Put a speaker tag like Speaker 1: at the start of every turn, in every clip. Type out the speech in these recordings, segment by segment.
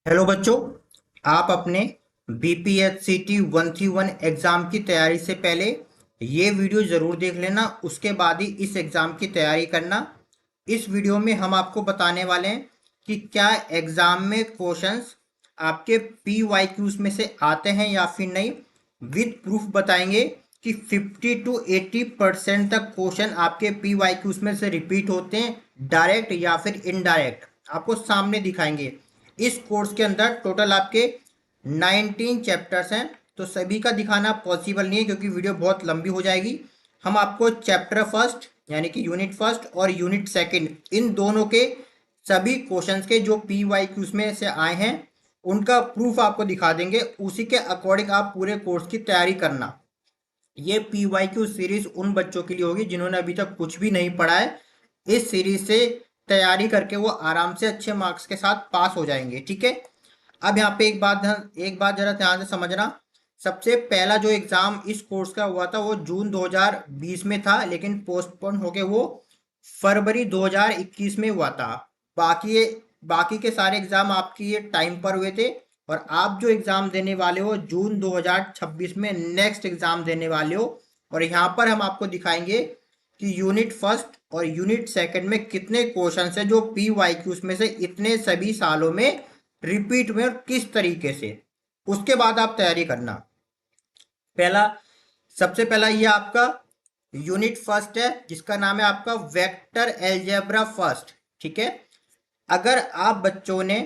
Speaker 1: Hello बच्चों। आप अपने BPSCT 131 एग्ज़ाम की तैयारी से पहले ये वीडियो ज़रूर देख लेना, उसके बाद ही इस एग्ज़ाम की तैयारी करना। इस वीडियो में हम आपको बताने वाले हैं कि क्या एग्ज़ाम में क्वेश्चंस आपके PYQs में से आते हैं या फिर नहीं। विद प्रूफ बताएंगे कि 50 to 80% तक क्वेश्चन आपके PYQs में से रिपीट होते हैं, डायरेक्ट या फिर इनडायरेक्ट आपको सामने दिखाएंगे। इस कोर्स के अंदर टोटल आपके 19 चैप्टर्स हैं, तो सभी का दिखाना पॉसिबल नहीं है क्योंकि वीडियो बहुत लंबी हो जाएगी। हम आपको चैप्टर फर्स्ट यानी कि यूनिट फर्स्ट और यूनिट सेकंड इन दोनों के सभी क्वेश्चंस के जो PYQs में से आए हैं उनका प्रूफ आपको दिखा देंगे। उसी के अकॉर्डिंग आप पूरे कोर्स की तैयारी करना। ये PYQ सीरीज उन बच्चों के लिए होगी जिन्होंने अभी तक कुछ भी नहीं पढ़ा है। इस सीरीज से तैयारी करके वो आराम से अच्छे मार्क्स के साथ पास हो जाएंगे। ठीक है। अब यहाँ पे एक बात जरा ध्यान से समझना। सबसे पहला जो एग्जाम इस कोर्स का हुआ था वो जून 2020 में था, लेकिन पोस्टपोन होके वो फरवरी 2021 में हुआ था। बाकी बाकी के सारे एग्जाम आपकी ये टाइम पर हुए थे, और आप जो एग्जाम देने वाले हो जून 2026 में नेक्स्ट एग्जाम देने वाले हो। और यहाँ पर हम आपको दिखाएंगे कि यूनिट फर्स्ट और यूनिट सेकंड में कितने क्वेश्चन है जो PYQs में से इतने सभी सालों में रिपीट में और किस तरीके से। उसके बाद आप तैयारी करना। पहला सबसे पहला ये आपका यूनिट फर्स्ट है जिसका नाम है आपका वेक्टर एलजेब्रा फर्स्ट। ठीक है। अगर आप बच्चों ने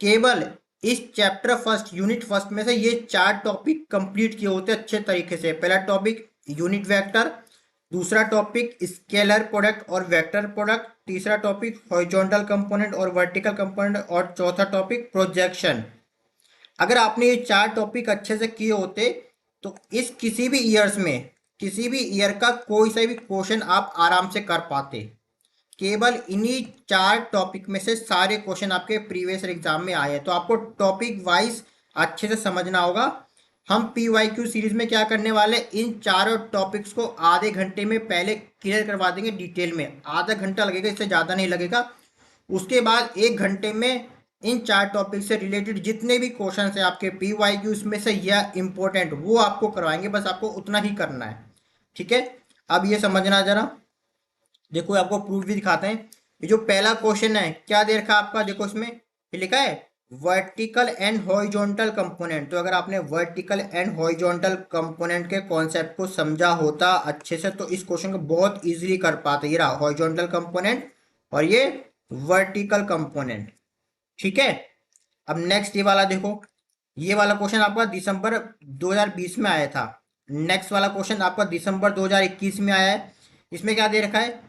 Speaker 1: केवल इस चैप्टर फर्स्ट यूनिट फर्स्ट में से ये चार टॉपिक कंप्लीट किए होते अच्छे तरीके से, पहला टॉपिक यूनिट वेक्टर, दूसरा टॉपिक स्केलर प्रोडक्ट और वेक्टर प्रोडक्ट, तीसरा टॉपिक हॉरिजॉन्टल कंपोनेंट और वर्टिकल कंपोनेंट, और चौथा टॉपिक प्रोजेक्शन। अगर आपने ये चार टॉपिक अच्छे से किए होते तो इस किसी भी ईयर का कोई सा भी क्वेश्चन आप आराम से कर पाते। केवल इन्हीं चार टॉपिक में से सारे क्वेश्चन आपके प्रीवियस एग्जाम में आए हैं, तो आपको टॉपिक वाइज अच्छे से समझना होगा। हम PYQ सीरीज में क्या करने वाले, इन चारों टॉपिक्स को आधे घंटे में पहले क्लियर करवा देंगे डिटेल में। आधा घंटा लगेगा, इससे ज़्यादा नहीं लगेगा। उसके बाद 1 घंटे में इन चार टॉपिक से रिलेटेड जितने भी क्वेश्चन है आपके PYQs में से या इंपॉर्टेंट वो आपको करवाएंगे, बस आपको उतना ही करना है। ठीक है। अब ये समझना जरा, देखो आपको प्रूफ भी दिखाते हैं। ये जो पहला क्वेश्चन है क्या दे रखा है आपका, देखो इसमें ये लिखा है वर्टिकल एंड हॉरिजॉन्टल कंपोनेंट। तो अगर आपने वर्टिकल एंड हॉरिजॉन्टल कंपोनेंट के कॉन्सेप्ट को समझा होता अच्छे से तो इस क्वेश्चन को बहुत इजीली कर पाते। ये रहा हॉरिजॉन्टल कंपोनेंट और ये वर्टिकल कंपोनेंट। ठीक है। अब नेक्स्ट ये वाला देखो, ये वाला क्वेश्चन आपका दिसंबर 2020 में आया था। नेक्स्ट वाला क्वेश्चन आपका दिसंबर 2021 में आया है। इसमें क्या दे रखा है,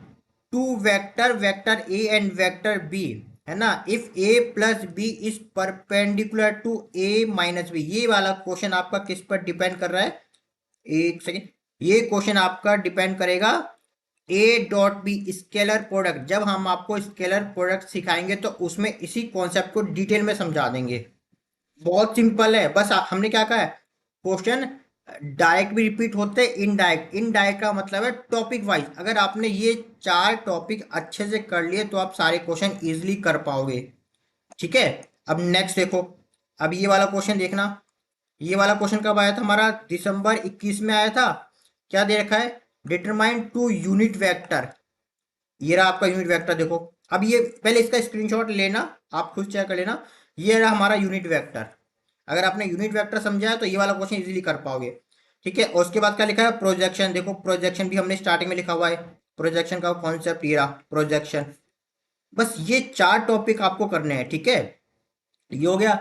Speaker 1: two vector A and vector B, है ना, if A plus B is perpendicular to A minus B. ये वाला क्वेश्चन आपका किस पर डिपेंड कर रहा है, एक सेकेंड। ये क्वेश्चन आपका डिपेंड करेगा A dot B scalar product. जब हम आपको स्केलर प्रोडक्ट सिखाएंगे तो उसमें इसी कॉन्सेप्ट को डिटेल में समझा देंगे। बहुत सिंपल है, बस हमने क्या कहा है, क्वेश्चन डायरेक्ट भी रिपीट होते हैं, इनडायरेक्ट। इनडायरेक्ट का मतलब है टॉपिक वाइज। अगर आपने ये चार टॉपिक अच्छे से कर लिए तो आप सारे क्वेश्चन इजीली कर पाओगे। ठीक है। अब नेक्स्ट देखो, अब ये वाला क्वेश्चन देखना। ये वाला क्वेश्चन कब आया था हमारा, दिसंबर 21 में आया था। क्या दे रखा है, डिटरमाइन टू यूनिट वेक्टर। ये रहा आपका यूनिट वेक्टर। देखो अब ये पहले इसका स्क्रीनशॉट लेना, आप खुद चेक कर लेना। ये रहा हमारा यूनिट वेक्टर। अगर आपने यूनिट वेक्टर समझा है तो ये वाला क्वेश्चन इजीली कर पाओगे। ठीक है। और उसके बाद क्या लिखा है, प्रोजेक्शन। देखो प्रोजेक्शन भी हमने स्टार्टिंग में लिखा हुआ है, प्रोजेक्शन का कॉन्सेप्ट ये रहा प्रोजेक्शन। बस ये चार टॉपिक आपको करने हैं। ठीक है, ये हो गया।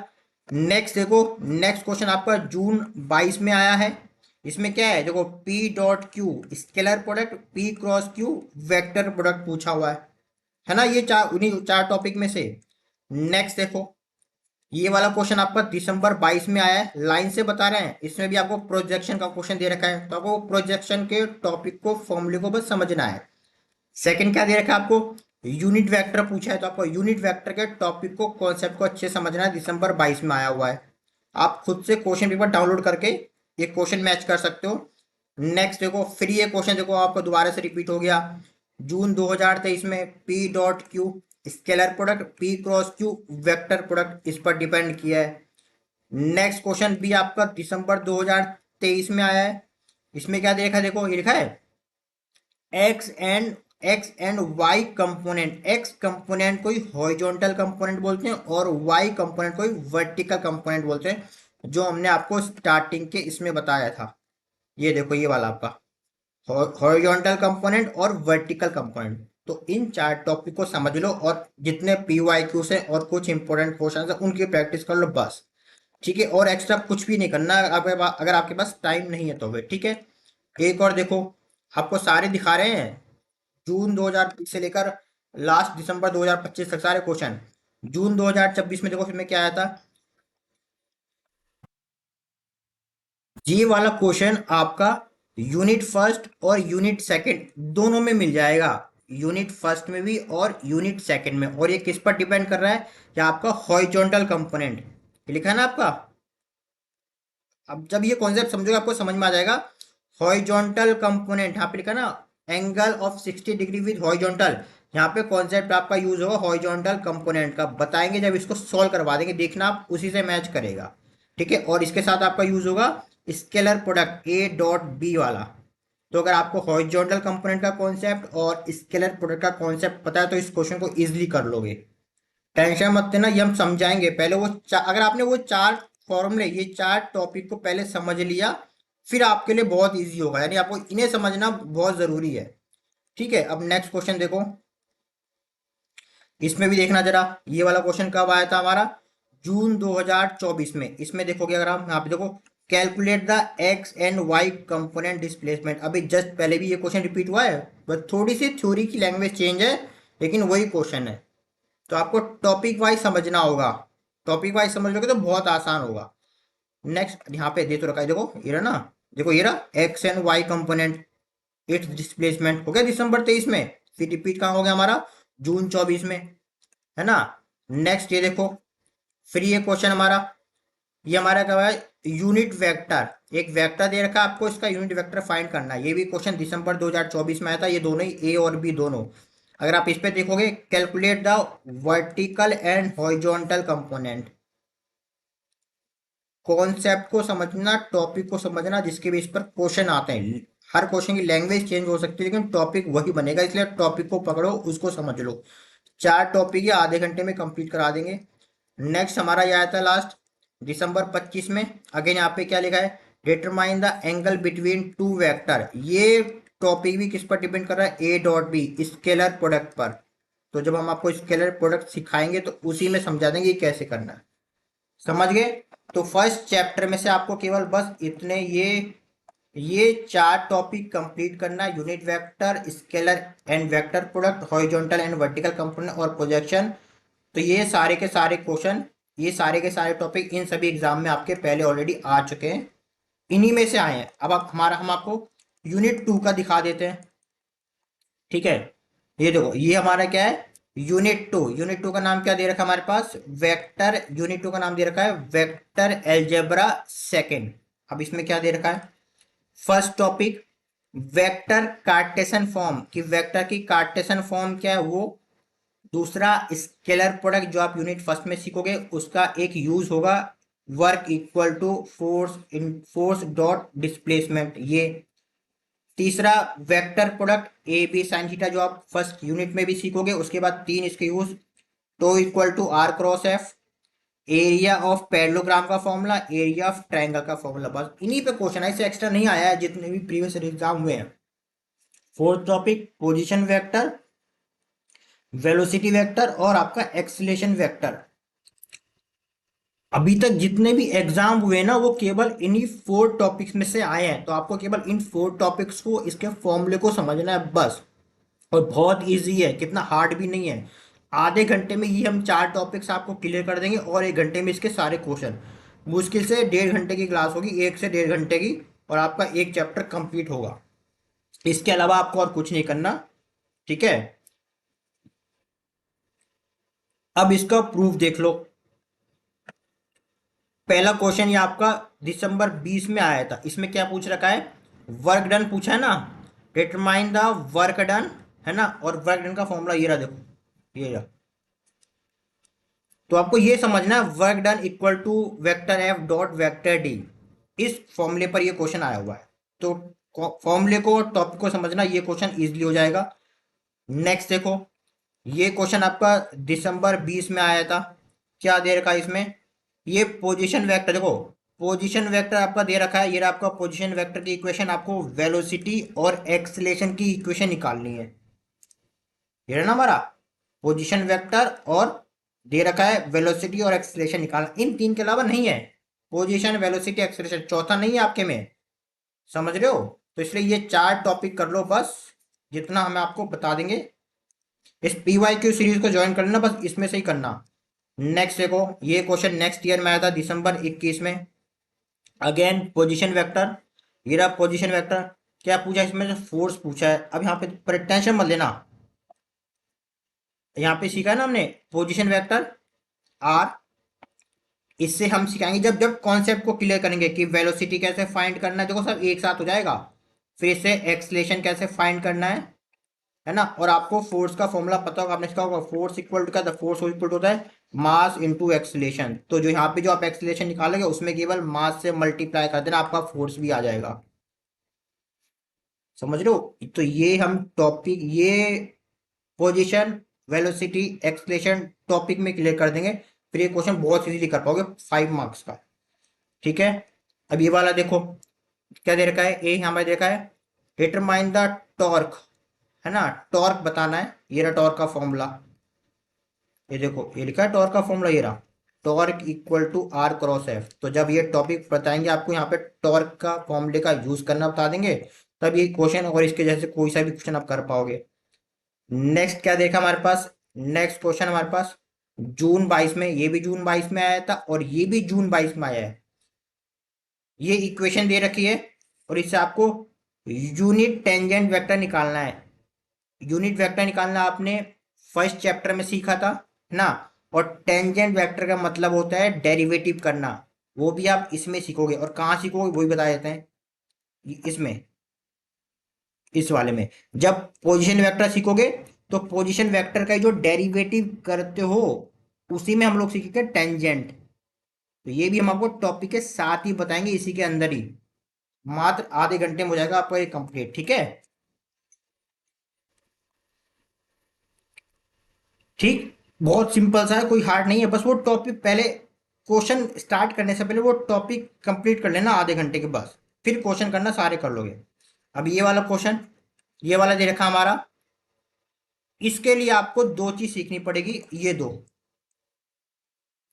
Speaker 1: नेक्स्ट देखो, नेक्स्ट क्वेश्चन आपका जून 22 में आया है। इसमें क्या है, देखो P dot Q scalar product, P cross Q vector product पूछा हुआ है ना। ये चार उन्हीं चार टॉपिक में से। नेक्स्ट देखो, ये वाला क्वेश्चन आपका दिसंबर 22 में आया है, लाइन से बता रहे हैं। इसमें भी आपको प्रोजेक्शन का क्वेश्चन दे रखा है, तो आपको प्रोजेक्शन के टॉपिक को फॉर्मूले को बस समझना है। सेकंड क्या दे रखा है आपको, यूनिट वेक्टर पूछा है, तो आपको यूनिट वेक्टर के टॉपिक को कॉन्सेप्ट को अच्छे से समझना है। दिसंबर 22 में आया हुआ है, आप खुद से क्वेश्चन पेपर डाउनलोड करके ये क्वेश्चन मैच कर सकते हो। नेक्स्ट देखो, फिर ये क्वेश्चन देखो आपको दोबारा से रिपीट हो गया जून 2023 में, P dot Q scalar product P cross Q vector product इस पर डिपेंड किया है। नेक्स्ट क्वेश्चन भी आपका दिसंबर 2023 में आया है। इसमें क्या देखा, देखो ये लिखा है X and Y component. X component को हॉरिजॉन्टल कंपोनेंट बोलते हैं और वाई कंपोनेंट को वर्टिकल कंपोनेंट बोलते हैं, जो हमने आपको स्टार्टिंग के इसमें बताया था। ये देखो ये वाला आपका हॉरिजॉन्टल कंपोनेंट और वर्टिकल कंपोनेंट। तो इन चार टॉपिक को समझ लो और जितने पीवाईक्यू से और कुछ इंपॉर्टेंट क्वेश्चन है उनकी प्रैक्टिस कर लो बस। ठीक है, और एक्स्ट्रा कुछ भी नहीं करना अगर आपके पास टाइम नहीं है तो फिर ठीक है। एक और देखो, आपको सारे दिखा रहे हैं जून 2020 से लेकर लास्ट दिसंबर 2025 तक सारे क्वेश्चन। जून 2026 में देखो फिर में क्या आया था, ये वाला क्वेश्चन आपका यूनिट फर्स्ट और यूनिट सेकंड दोनों में मिल जाएगा। यूनिट फर्स्ट में भी और यूनिट सेकंड में। और ये किस पर डिपेंड कर रहा है, ये आपका हॉरिजॉन्टल कंपोनेंट, ये लिखा है ना आपका। अब जब ये कॉन्सेप्ट समझोगे आपको समझ में आ जाएगा। हॉरिजॉन्टल कंपोनेंट यहाँ पे लिखा ना, angle of 60 degree with horizontal. यहाँ पे कॉन्सेप्ट आपका यूज होगा हॉरिजॉन्टल कंपोनेंट का, बताएंगे जब इसको सॉल्व करवा देंगे, देखना आप उसी से मैच करेगा। ठीक है, और इसके साथ आपका यूज होगा scalar product A dot B वाला। तो अगर आपको हॉरिजॉन्टल कंपोनेंट का कॉन्सेप्ट और स्केलर प्रोडक्ट का कॉन्सेप्ट पता है तो इस क्वेश्चन को इजिली कर लोगे। टेंशन मत लेना, ये हम समझाएंगे। पहले वो अगर आपने वो चार फॉर्मूले, ये चार टॉपिक को पहले समझ लिया, फिर आपके लिए बहुत इजी होगा। यानी आपको इन्हें समझना बहुत जरूरी है। ठीक है, अब नेक्स्ट क्वेश्चन देखो, इसमें भी देखना जरा, ये वाला क्वेश्चन कब आया था हमारा, जून 2024 में। इसमें देखोगे अगर आप यहाँ पे देखो, calculate the X and Y component displacement. अभी जस्ट पहले भी ये क्वेश्चन रिपीट हुआ है, बस थोड़ी सी थ्योरी की लैंग्वेज चेंज है, लेकिन वही क्वेश्चन है। तो आपको टॉपिक वाइज समझना होगा, टॉपिक वाइज समझ लोगे तो बहुत आसान होगा। नेक्स्ट यहाँ पे दे तो रखा है, देखो ये रहा ना, देखो ये रहा X and Y component it's displacement हो गया दिसंबर 23 में। फिर रिपीट कहाँ हो गया हमारा, जून 24 में, है ना। नेक्स्ट ये देखो, फिर ये क्वेश्चन हमारा, ये हमारा क्या है, यूनिट वेक्टर। एक वेक्टर दे रखा है आपको, इसका यूनिट वेक्टर फाइंड करना है। ये भी क्वेश्चन दिसंबर 2024 में आया था, ये दोनों ही ए और बी दोनों। अगर आप इस पे देखोगे, calculate the vertical and horizontal component. Concept को समझना, टॉपिक को समझना, जिसके बेस पर क्वेश्चन आते हैं। हर क्वेश्चन की लैंग्वेज चेंज हो सकती है, लेकिन टॉपिक वही बनेगा, इसलिए टॉपिक को पकड़ो, उसको समझ लो। चार टॉपिक ये आधे घंटे में कंप्लीट करा देंगे। नेक्स्ट हमारा यह आया था लास्ट दिसंबर 25 में। अगेन यहाँ पे क्या लिखा है, determine the angle between two vector. ये टॉपिक भी किस पर डिपेंड कर रहा है, A dot B scalar product पर। तो जब हम आपको स्केलर प्रोडक्ट सिखाएंगे तो उसी में समझा देंगे ये कैसे करना है। समझ गए। तो फर्स्ट चैप्टर में से आपको केवल बस इतने ये चार टॉपिक कंप्लीट करना, unit vector, scalar and vector product, horizontal and vertical component और प्रोजेक्शन। तो ये सारे के सारे क्वेश्चन, ये सारे के सारे टॉपिक इन सभी एग्जाम में आपके पहले ऑलरेडी आ चुके हैं, इन्हीं में से आए हैं। अब आप हम आपको यूनिट 2 का दिखा देते हैं। ठीक है, ये देखो ये हमारा क्या है, यूनिट 2। यूनिट 2 का नाम क्या दे रखा है हमारे पास, वेक्टर। यूनिट 2 का नाम दे रखा है वेक्टर एल्जेब्रा सेकंड। अब इसमें क्या दे रखा है, first topic vector Cartesian form, कि वेक्टर की कार्टेशन फॉर्म क्या है वो। दूसरा स्केलर प्रोडक्ट जो आप यूनिट फर्स्ट में सीखोगे उसका एक यूज होगा, work equal to force in force dot displacement ये। तीसरा vector product A B sine theta जो आप फर्स्ट यूनिट में भी सीखोगे। उसके बाद तीन इसके use, tau equal to R cross F, area of parallelogram का फॉर्मूला, एरिया ऑफ ट्रायंगल का फॉर्मूला। बस इन्हीं पे क्वेश्चन है, इससे एक्स्ट्रा नहीं आया है जितने भी प्रीवियस एग्जाम हुए हैं। Fourth topic position vector, velocity vector और आपका एक्सीलरेशन वेक्टर। अभी तक जितने भी एग्जाम हुए ना वो केवल इन्हीं 4 टॉपिक्स में से आए हैं। तो आपको केवल इन 4 टॉपिक्स को, इसके फॉर्मूले को समझना है बस। और बहुत इजी है, कितना हार्ड भी नहीं है। आधे घंटे में ये हम 4 टॉपिक्स आपको क्लियर कर देंगे और 1 घंटे में इसके सारे क्वेश्चन। मुश्किल से 1.5 घंटे की क्लास होगी, 1 से 1.5 घंटे की, और आपका एक चैप्टर कंप्लीट होगा। इसके अलावा आपको और कुछ नहीं करना। ठीक है, अब इसका प्रूफ देख लो। पहला क्वेश्चन ये आपका दिसंबर 20 में आया था। इसमें क्या पूछ रखा है, वर्क डन पूछा है ना, डिटरमाइन द वर्क डन, है ना। और वर्क डन का फॉर्मूला ये रहा, देखो ये रहा, तो आपको ये समझना है work done equal to vector F dot vector D, इस फॉर्मूले पर ये क्वेश्चन आया हुआ है। तो फॉर्मूले को टॉपिक को समझना, ये क्वेश्चन इजीली हो जाएगा। नेक्स्ट देखो, ये क्वेश्चन आपका दिसंबर 20 में आया था। क्या दे रखा है इसमें, ये पोजीशन वेक्टर देखो, पोजीशन वेक्टर आपका दे रखा है, ये रहा आपका पोजीशन वेक्टर की इक्वेशन, आपको वेलोसिटी और एक्सलेशन की इक्वेशन निकालनी है। ये रहा ना हमारा पोजीशन वेक्टर, और दे रखा है वेलोसिटी और एक्सलेशन निकालना, इन तीन के अलावा नहीं है। पोजीशन, वेलोसिटी, एक्सलेशन, चौथा नहीं है आपके में, समझ रहे हो। तो इसलिए ये चार टॉपिक कर लो बस, जितना हमें आपको बता देंगे। इस PYQ सीरीज को ज्वाइन कर लेना, बस इसमें से ही करना। नेक्स्ट देखो, ये क्वेश्चन नेक्स्ट ईयर में आया था दिसंबर 21 में। अगेन पोजीशन वेक्टर, ये रहा पोजीशन वेक्टर। क्या पूछा इसमें, जो फोर्स पूछा है। अब यहाँ पे पर टेंशन मत लेना, यहाँ पे सीखा है ना हमने पोजीशन वेक्टर आर, इससे हम सिखाएंगे जब जब कॉन्सेप्ट को क्लियर करेंगे कि वेलोसिटी कैसे फाइंड करना है, देखो सब एक साथ हो जाएगा। फिर इससे एक्सलेशन कैसे फाइंड करना है ना। और आपको फोर्स का फॉर्मूला पता होगा, आपने सीखा होगा, फोर्स इक्वल टू क्या था, फोर्स इक्वल टू होता है मास इनटू एक्सलेशन। तो जो यहाँ पे जो आप एक्सलेशन निकालोगे उसमें केवल मास से मल्टीप्लाई कर देना, आपका फोर्स भी आ जाएगा। समझ रहे हो। तो ये हम टॉपिक, ये पोजीशन, वेलोसिटी, एक्सलेशन टॉपिक में क्लियर कर देंगे। फिर ये क्वेश्चन बहुत इजीली कर पाओगे 5 मार्क्स का। ठीक है। अब ये वाला देखो, क्या दे रखा है, ए यहाँ पर दे रखा है डिटरमाइन द टॉर्क, है ना, टॉर्क बताना है। ये रहा टॉर्क का फॉर्मूला, ये देखो ये लिखा है टॉर्क का फॉर्मूला, ये रहा torque equal to R cross F. तो जब ये टॉपिक बताएंगे आपको, यहाँ पे टॉर्क का फॉर्मूले का यूज करना बता देंगे, तब ये क्वेश्चन और इसके जैसे कोई सा भी क्वेश्चन आप कर पाओगे। नेक्स्ट क्या देखा हमारे पास, नेक्स्ट क्वेश्चन हमारे पास जून 22 में, ये भी जून 22 में आया था और ये भी जून 22 में आया है। ये इक्वेशन दे रखी है और इससे आपको यूनिट टेंजेंट वेक्टर निकालना है। यूनिट वेक्टर निकालना आपने फर्स्ट चैप्टर में सीखा था ना। और टेंजेंट वेक्टर का मतलब होता है डेरिवेटिव करना, वो भी आप इसमें सीखोगे। और कहाँ सीखोगे वही बता देते हैं इसमें, इस वाले में। जब पोजीशन वेक्टर सीखोगे तो पोजीशन वेक्टर का जो डेरिवेटिव करते हो उसी में हम लोग सीखेंगे टेंजेंट। तो ये भी हम आपको टॉपिक के साथ ही बताएंगे, इसी के अंदर ही। मात्र आधे घंटे में हो जाएगा आपका ये कंप्लीट। ठीक है, ठीक, बहुत सिंपल सा है, कोई हार्ड नहीं है। बस वो टॉपिक पहले, क्वेश्चन स्टार्ट करने से पहले वो टॉपिक कंप्लीट कर लेना आधे घंटे के बाद, फिर क्वेश्चन करना सारे कर लोगे। अब ये वाला क्वेश्चन, ये वाला दे रखा हमारा, इसके लिए आपको दो चीज सीखनी पड़ेगी, ये दो।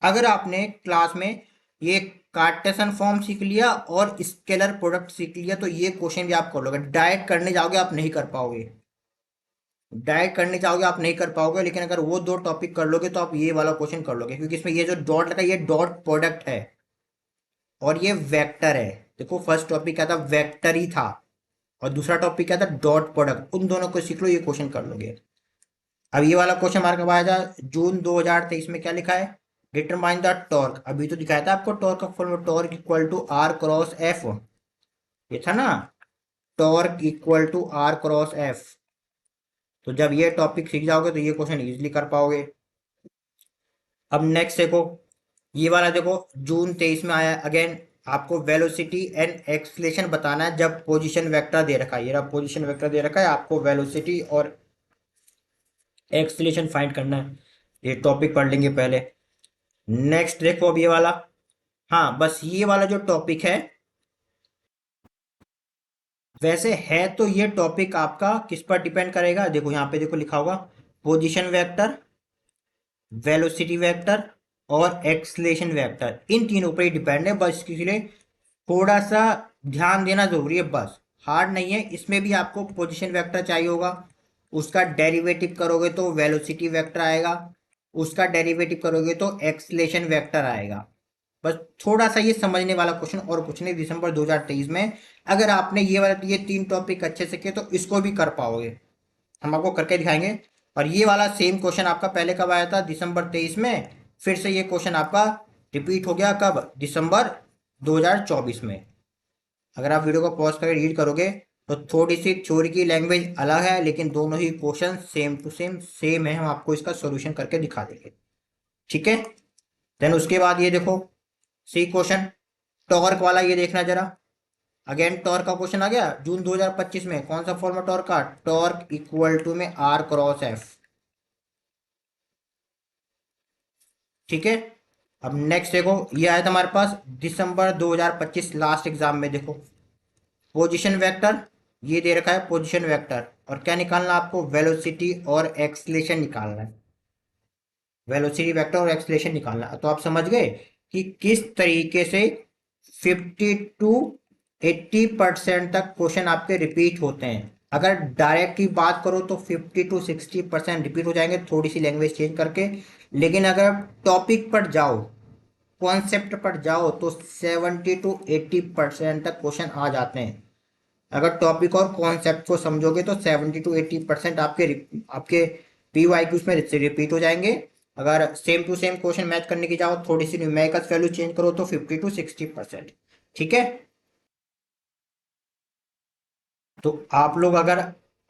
Speaker 1: अगर आपने क्लास में ये कार्टेशन फॉर्म सीख लिया और स्केलर प्रोडक्ट सीख लिया तो ये क्वेश्चन भी आप कर लोगे। डायरेक्ट करने जाओगे आप नहीं कर पाओगे, डायरेक्ट करने जाओगे आप नहीं कर पाओगे। लेकिन अगर वो दो टॉपिक कर लोगे तो आप ये वाला क्वेश्चन कर लोगे, क्योंकि इसमें ये जो डॉट लगा ये डॉट प्रोडक्ट है और ये वेक्टर है। देखो फर्स्ट टॉपिक क्या था, वेक्टर ही था, और दूसरा टॉपिक क्या था, डॉट प्रोडक्ट। उन दोनों को सीख लो, ये क्वेश्चन कर लोगे। अब ये वाला क्वेश्चन हमारे कब आया था, जून 2023 में। क्या लिखा है, डिटरमाइन द टॉर्क। अभी तो दिखाया था आपको टॉर्क का formula, torque equal to R cross F, ये था ना, torque equal to R cross F. तो जब ये टॉपिक सीख जाओगे तो ये क्वेश्चन इजीली कर पाओगे। अब नेक्स्ट देखो, ये वाला देखो जून 23 में आया। अगेन आपको वेलोसिटी एंड एक्सलेशन बताना है जब पोजीशन वेक्टर दे रखा है। ये रहा पोजीशन वेक्टर दे रखा है, आपको वेलोसिटी और एक्सलेशन फाइंड करना है। ये टॉपिक पढ़ लेंगे पहले। नेक्स्ट देखो अब ये वाला, हाँ बस ये वाला जो टॉपिक है, वैसे है तो ये टॉपिक आपका किस पर डिपेंड करेगा, देखो यहाँ पे देखो लिखा होगा पोजीशन वेक्टर, वेलोसिटी वेक्टर और एक्सलेशन वेक्टर, इन तीनों पर ही डिपेंड है। बस इसके लिए थोड़ा सा ध्यान देना जरूरी है, बस हार्ड नहीं है। इसमें भी आपको पोजीशन वेक्टर चाहिए होगा, उसका डेरिवेटिव करोगे तो वेलोसिटी वेक्टर आएगा, उसका डेरिवेटिव करोगे तो एक्सलेशन वेक्टर आएगा। बस थोड़ा सा ये समझने वाला क्वेश्चन, और कुछ नहीं। दिसंबर 2023 में अगर आपने ये तीन टॉपिक अच्छे से किए तो इसको भी कर पाओगे, हम आपको करके दिखाएंगे। और ये वाला सेम क्वेश्चन आपका पहले कब आया था, दिसंबर 23 में। फिर से ये क्वेश्चन आपका रिपीट हो गया कब, दिसंबर 2024 में। अगर आप वीडियो को पॉज करके रीड करोगे तो थोड़ी सी थ्योरी की लैंग्वेज अलग है, लेकिन दोनों ही question same to same same है। हम आपको इसका सॉल्यूशन करके दिखा देंगे। ठीक है, देन उसके बाद ये देखो सी क्वेश्चन टॉर्क वाला, ये देखना जरा। अगेन टॉर्क का क्वेश्चन आ गया जून 2025 में। कौन सा फॉर्मूला टॉर्क का? टॉर्क इक्वल टू में आर क्रॉस एफ। ठीक है। अब नेक्स्ट देखो, ये आया था हमारे पास दिसंबर 2025 लास्ट एग्जाम में। देखो पोजीशन वेक्टर, ये दे रखा है पोजीशन वेक्टर, और क्या निकालना आपको? वेलोसिटी और एक्सलेशन निकालना है। वेलोसिटी वेक्टर और एक्सलेशन निकालना है। तो आप समझ गए कि किस तरीके से 50 to 80% तक क्वेश्चन आपके रिपीट होते हैं। अगर डायरेक्ट की बात करो तो 50 to 60% रिपीट हो जाएंगे, थोड़ी सी लैंग्वेज चेंज करके। लेकिन अगर टॉपिक पर जाओ, कॉन्सेप्ट पर जाओ, तो 70 to 80% तक क्वेश्चन आ जाते हैं। अगर टॉपिक और कॉन्सेप्ट को समझोगे तो 70 to 80% आपके आपके पीवाईक्यूज में रिपीट हो जाएंगे। अगर same to same question match करने की जाओ, थोड़ी सी न्यूमेरिकल्स वैल्यू चेंज करो, तो 50 to 60%। ठीक है। तो आप लोग अगर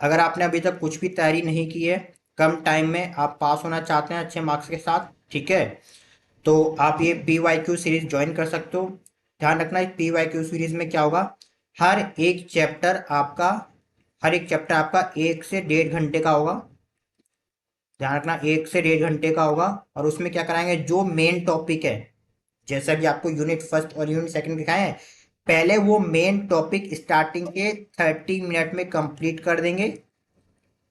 Speaker 1: अगर आपने अभी तक कुछ भी तैयारी नहीं की है, कम टाइम में आप पास होना चाहते हैं अच्छे मार्क्स के साथ, ठीक है, तो आप ये P Y Q series join कर सकते हो। ध्यान रखना इस पी वाई क्यू सीरीज में क्या होगा, हर एक चैप्टर आपका हर एक चैप्टर आपका 1 से 1.5 घंटे का होगा। ध्यान रखना 1 से 1.5 घंटे का होगा। और उसमें क्या कराएंगे, जो मेन टॉपिक है, जैसा कि आपको यूनिट फर्स्ट और यूनिट सेकंड दिखाए हैं, पहले वो मेन टॉपिक स्टार्टिंग के 30 मिनट में कंप्लीट कर देंगे।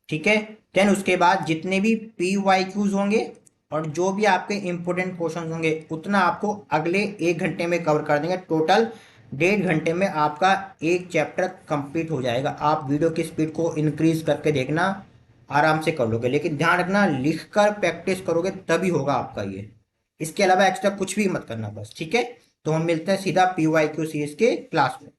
Speaker 1: ठीक है। देन उसके बाद जितने भी पी वाई क्यूज होंगे और जो भी आपके इंपोर्टेंट क्वेश्चन होंगे, उतना आपको अगले 1 घंटे में कवर कर देंगे। टोटल 1.5 घंटे में आपका एक चैप्टर कंप्लीट हो जाएगा। आप वीडियो की स्पीड को इंक्रीज करके देखना, आराम से कर लोगे। लेकिन ध्यान रखना लिख कर प्रैक्टिस करोगे तभी होगा आपका ये। इसके अलावा एक्स्ट्रा कुछ भी मत करना बस। ठीक है। तो हम मिलते हैं सीधा पी वाई क्यू सीरीज के क्लास में।